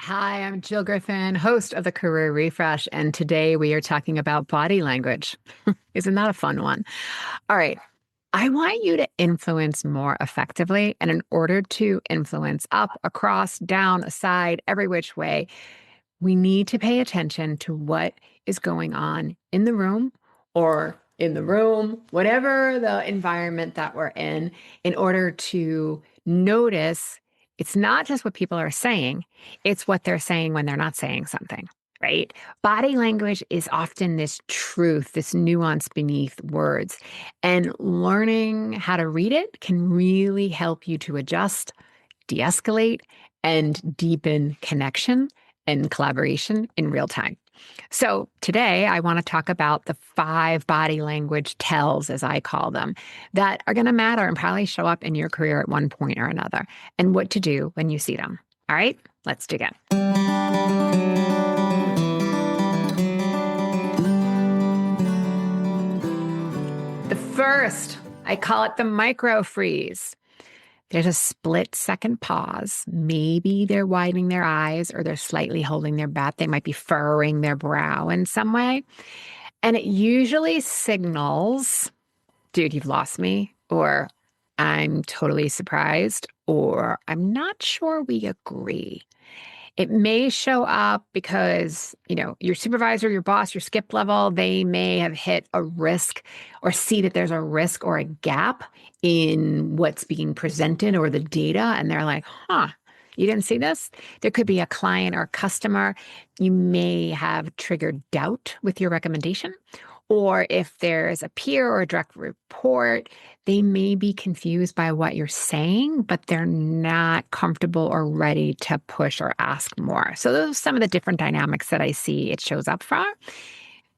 Hi, I'm Jill Griffin, host of the Career Refresh, and today we are talking about body language. Isn't that a fun one? All right. I want you to influence more effectively. And in order to influence up, across, down, aside, every which way, we need to pay attention to what is going on in the room, whatever the environment that we're in order to notice it's not just what people are saying, it's what they're saying when they're not saying something, right? Body language is often this truth, this nuance beneath words. And learning how to read it can really help you to adjust, de escalate, and deepen connection and collaboration in real time. So today I want to talk about the 5 body language tells, as I call them, that are going to matter and probably show up in your career at one point or another, and what to do when you see them. All right, let's dig in. The first, I call it the micro freeze. There's a split-second pause. Maybe they're widening their eyes or they're slightly holding their breath. They might be furrowing their brow in some way. And it usually signals, dude, you've lost me, or I'm totally surprised, or I'm not sure we agree. It may show up because, your supervisor, your boss, your skip level, they may have hit a risk or see that there's a risk or a gap in what's being presented or the data. And they're like, you didn't see this? There could be a client or customer. You may have triggered doubt with your recommendation. Or if there's a peer or a direct report, they may be confused by what you're saying, but they're not comfortable or ready to push or ask more. So those are some of the different dynamics that I see it shows up from.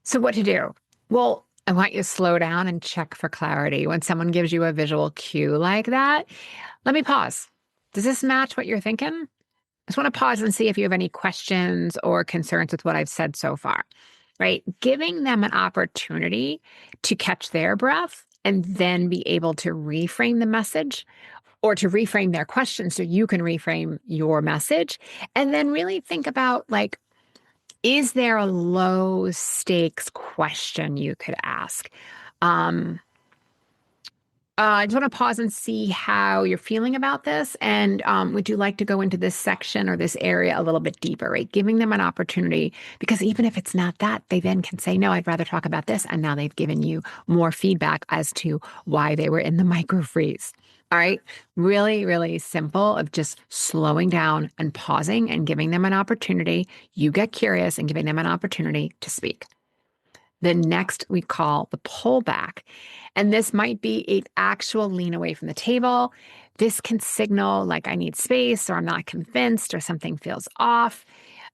So what to do? Well, I want you to slow down and check for clarity. When someone gives you a visual cue like that, let me pause. Does this match what you're thinking? I just want to pause and see if you have any questions or concerns with what I've said so far. Right? Giving them an opportunity to catch their breath and then be able to reframe the message or to reframe their question so you can reframe your message. And then really think about, is there a low stakes question you could ask? I just want to pause and see how you're feeling about this. And would you like to go into this section or this area a little bit deeper, right? Giving them an opportunity, because even if it's not that, they then can say, no, I'd rather talk about this. And now they've given you more feedback as to why they were in the micro freeze. All right. Really, really simple of just slowing down and pausing and giving them an opportunity. You get curious and giving them an opportunity to speak. The next we call the pullback. And this might be an actual lean away from the table. This can signal like I need space or I'm not convinced or something feels off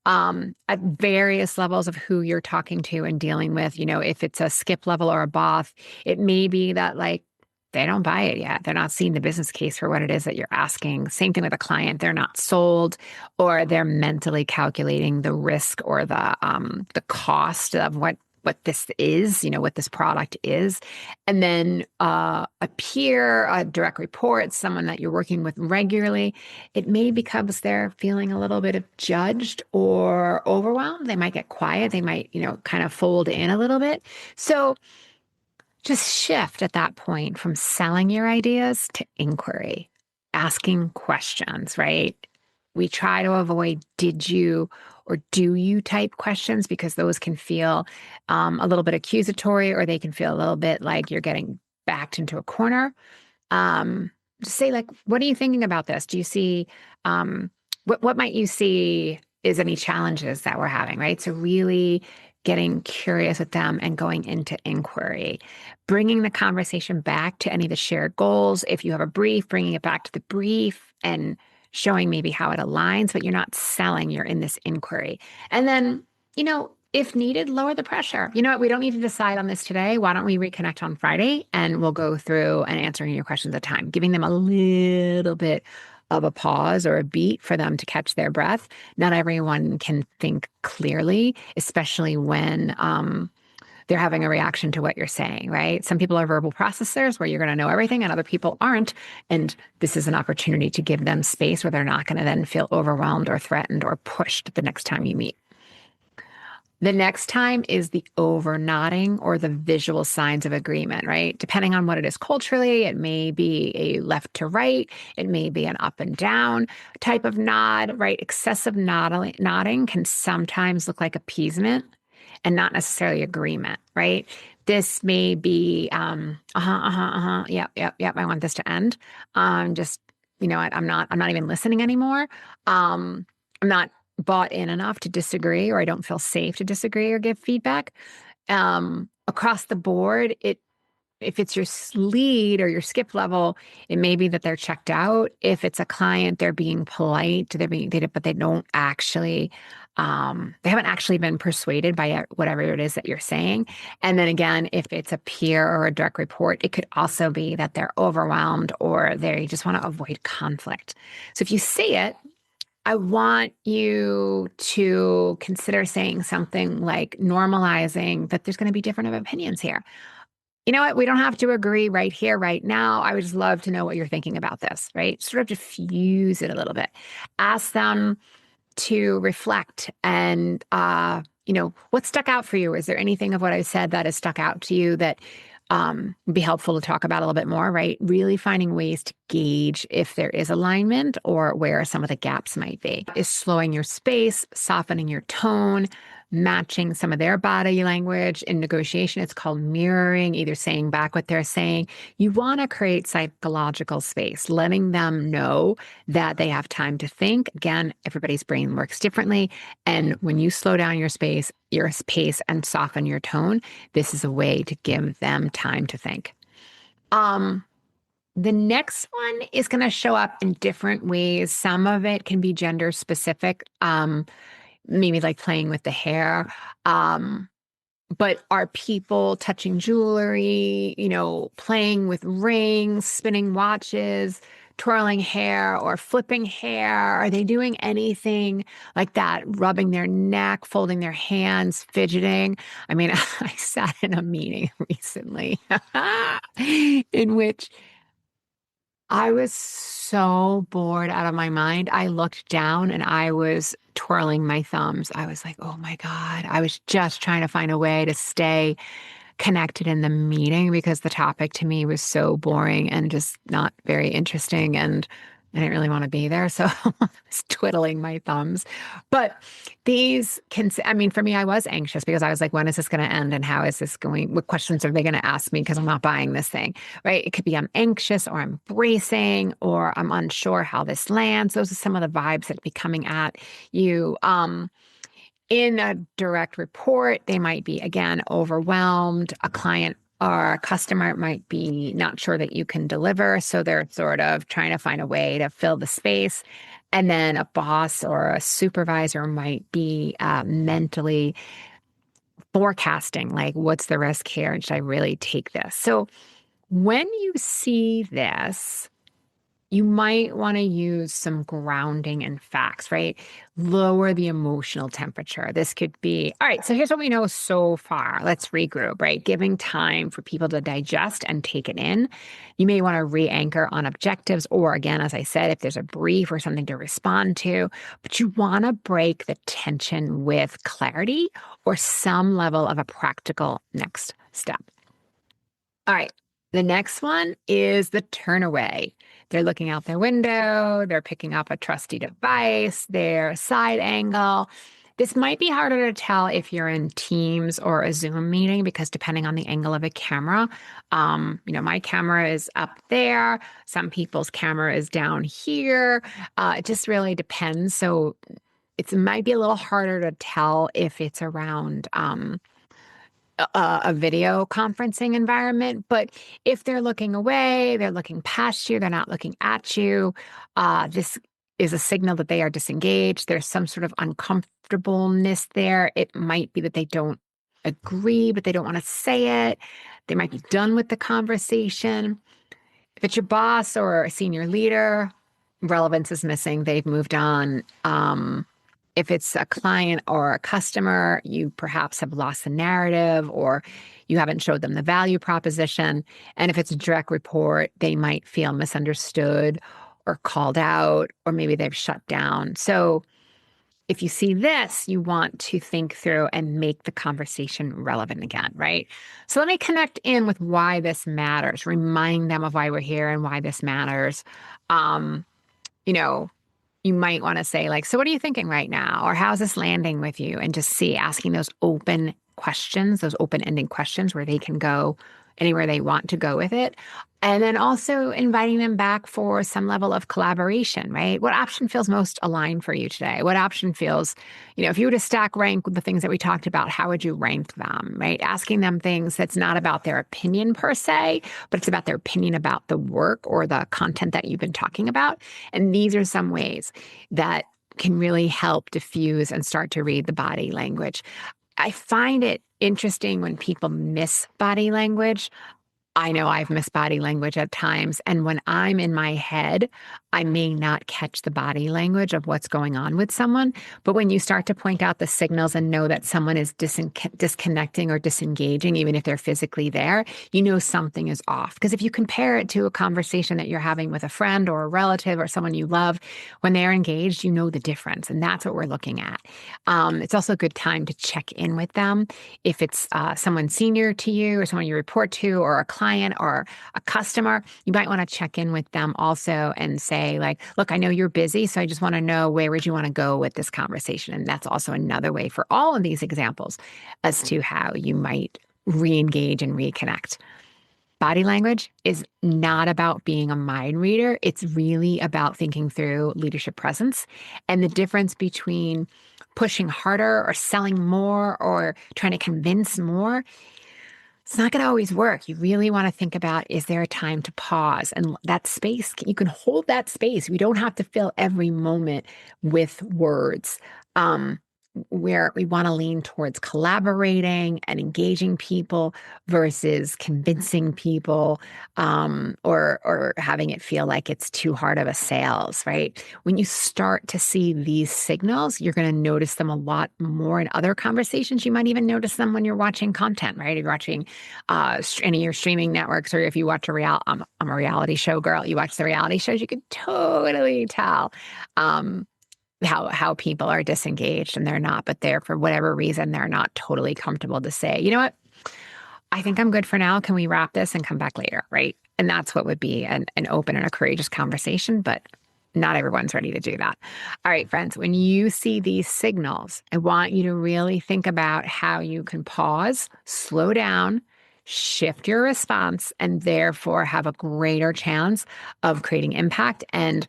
at various levels of who you're talking to and dealing with. If it's a skip level or a boss, it may be that they don't buy it yet. They're not seeing the business case for what it is that you're asking. Same thing with a client. They're not sold or they're mentally calculating the risk or the cost of what this is, what this product is. And then a peer, a direct report, someone that you're working with regularly, it may be because they're feeling a little bit of judged or overwhelmed. They might get quiet. They might, kind of fold in a little bit. So just shift at that point from selling your ideas to inquiry, asking questions, right? We try to avoid did you or do you type questions because those can feel a little bit accusatory or they can feel a little bit like you're getting backed into a corner. Just say what are you thinking about this? Do you see, what might you see is any challenges that we're having, right? So really getting curious with them and going into inquiry, bringing the conversation back to any of the shared goals. If you have a brief, bringing it back to the brief and showing maybe how it aligns, but you're not selling, you're in this inquiry. And then, if needed, lower the pressure. You know what? We don't need to decide on this today. Why don't we reconnect on Friday and we'll go through and answering your questions at a time, giving them a little bit of a pause or a beat for them to catch their breath. Not everyone can think clearly, especially when they're having a reaction to what you're saying, right? Some people are verbal processors where you're going to know everything and other people aren't. And this is an opportunity to give them space where they're not going to then feel overwhelmed or threatened or pushed the next time you meet. The next time is the over nodding or the visual signs of agreement, right? Depending on what it is culturally, it may be a left to right, it may be an up and down type of nod, right? Excessive nodding can sometimes look like appeasement and not necessarily agreement, right? This may be, yep, I want this to end. Just, you know what, I'm not even listening anymore. I'm not bought in enough to disagree, or I don't feel safe to disagree or give feedback. Across the board, if it's your lead or your skip level, it may be that they're checked out. If it's a client, they're being polite, but they don't actually, they haven't actually been persuaded by whatever it is that you're saying. And then again, if it's a peer or a direct report, it could also be that they're overwhelmed or they just want to avoid conflict. So if you see it, I want you to consider saying something like normalizing that there's going to be different opinions here. You know what? We don't have to agree right here, right now. I would just love to know what you're thinking about this, right? Sort of diffuse it a little bit. Ask them to reflect and, what stuck out for you? Is there anything of what I said that has stuck out to you that would be helpful to talk about a little bit more, right? Really finding ways to gauge if there is alignment or where some of the gaps might be. Is slowing your space, softening your tone, matching some of their body language. In negotiation, it's called mirroring, either saying back what they're saying. You want to create psychological space, letting them know that they have time to think. Again, everybody's brain works differently. And when you slow down your pace and soften your tone, this is a way to give them time to think. The next one is going to show up in different ways. Some of it can be gender specific. Maybe like playing with the hair. But are people touching jewelry, playing with rings, spinning watches, twirling hair, or flipping hair? Are they doing anything like that? Rubbing their neck, folding their hands, fidgeting? I mean, I sat in a meeting recently in which I was so bored out of my mind. I looked down and I was twirling my thumbs. I was like, oh my God. I was just trying to find a way to stay connected in the meeting because the topic to me was so boring and just not very interesting. And I didn't really want to be there. So I was twiddling my thumbs. But for me, I was anxious because I was like, when is this going to end? And how is this going? What questions are they going to ask me? Because I'm not buying this thing, right? It could be I'm anxious or I'm bracing or I'm unsure how this lands. Those are some of the vibes that be coming at you. In a direct report, they might be, again, overwhelmed. A client or a customer might be not sure that you can deliver. So they're sort of trying to find a way to fill the space. And then a boss or a supervisor might be mentally forecasting, like, what's the risk here? And should I really take this? So when you see this, you might want to use some grounding and facts, right? Lower the emotional temperature. This could be, all right, so here's what we know so far. Let's regroup, right? Giving time for people to digest and take it in. You may want to re-anchor on objectives, or again, as I said, if there's a brief or something to respond to, but you want to break the tension with clarity or some level of a practical next step. All right. The next one is the turn away. They're looking out their window. They're picking up a trusty device, their side angle. This might be harder to tell if you're in Teams or a Zoom meeting because depending on the angle of a camera, my camera is up there. Some people's camera is down here. It just really depends. So it might be a little harder to tell if it's around a video conferencing environment. But if they're looking away, they're looking past you, they're not looking at you, this is a signal that they are disengaged. There's some sort of uncomfortableness there. It might be that they don't agree, but they don't want to say it. They might be done with the conversation. If it's your boss or a senior leader, relevance is missing. They've moved on. If it's a client or a customer, you perhaps have lost the narrative or you haven't showed them the value proposition. And if it's a direct report, they might feel misunderstood or called out, or maybe they've shut down. So if you see this, you want to think through and make the conversation relevant again, right? So let me connect in with why this matters, remind them of why we're here and why this matters. Um, you know, you might want to say, like, so what are you thinking right now? Or how's this landing with you? And just asking those open questions, those open-ending questions where they can go anywhere they want to go with it. And then also inviting them back for some level of collaboration, right? What option feels most aligned for you today? What option feels, if you were to stack rank the things that we talked about, how would you rank them, right? Asking them things that's not about their opinion per se, but it's about their opinion about the work or the content that you've been talking about. And these are some ways that can really help diffuse and start to read the body language. I find it interesting when people miss body language. I know I've missed body language at times. And when I'm in my head, I may not catch the body language of what's going on with someone. But when you start to point out the signals and know that someone is disconnecting or disengaging, even if they're physically there, you know something is off. Because if you compare it to a conversation that you're having with a friend or a relative or someone you love, when they're engaged, you know the difference. And that's what we're looking at. It's also a good time to check in with them. If it's someone senior to you or someone you report to or a client or a customer, you might want to check in with them also and say, like, look, I know you're busy, so I just want to know, where would you want to go with this conversation? And that's also another way for all of these examples as to how you might re-engage and reconnect. Body language is not about being a mind reader. It's really about thinking through leadership presence and the difference between pushing harder or selling more or trying to convince more. It's not going to always work. You really want to think about, is there a time to pause? And that space, you can hold that space. We don't have to fill every moment with words. Where we want to lean towards collaborating and engaging people versus convincing people, or having it feel like it's too hard of a sales, right? When you start to see these signals, you're going to notice them a lot more in other conversations. You might even notice them when you're watching content, right? If you're watching any of your streaming networks, or if you watch I'm a reality show girl, you watch the reality shows, you can totally tell how people are disengaged and they're not, but they're, for whatever reason, they're not totally comfortable to say, you know what, I think I'm good for now. Can we wrap this and come back later, right? And that's what would be an open and a courageous conversation, but not everyone's ready to do that. All right, friends, when you see these signals, I want you to really think about how you can pause, slow down, shift your response, and therefore have a greater chance of creating impact and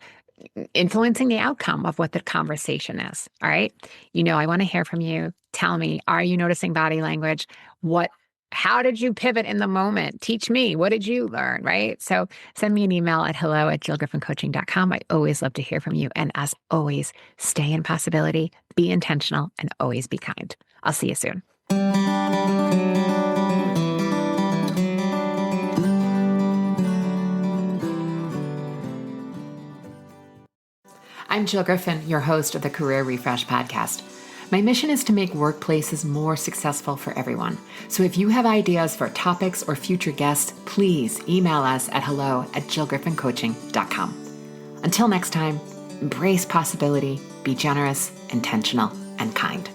influencing the outcome of what the conversation is. All right. I want to hear from you. Tell me, are you noticing body language? How did you pivot in the moment? Teach me. What did you learn? Right. So send me an email at hello@jillgriffincoaching.com. I always love to hear from you. And as always, stay in possibility, be intentional, and always be kind. I'll see you soon. I'm Jill Griffin, your host of the Career Refresh podcast. My mission is to make workplaces more successful for everyone. So if you have ideas for topics or future guests, please email us at hello@jillgriffincoaching.com. Until next time, embrace possibility, be generous, intentional, and kind.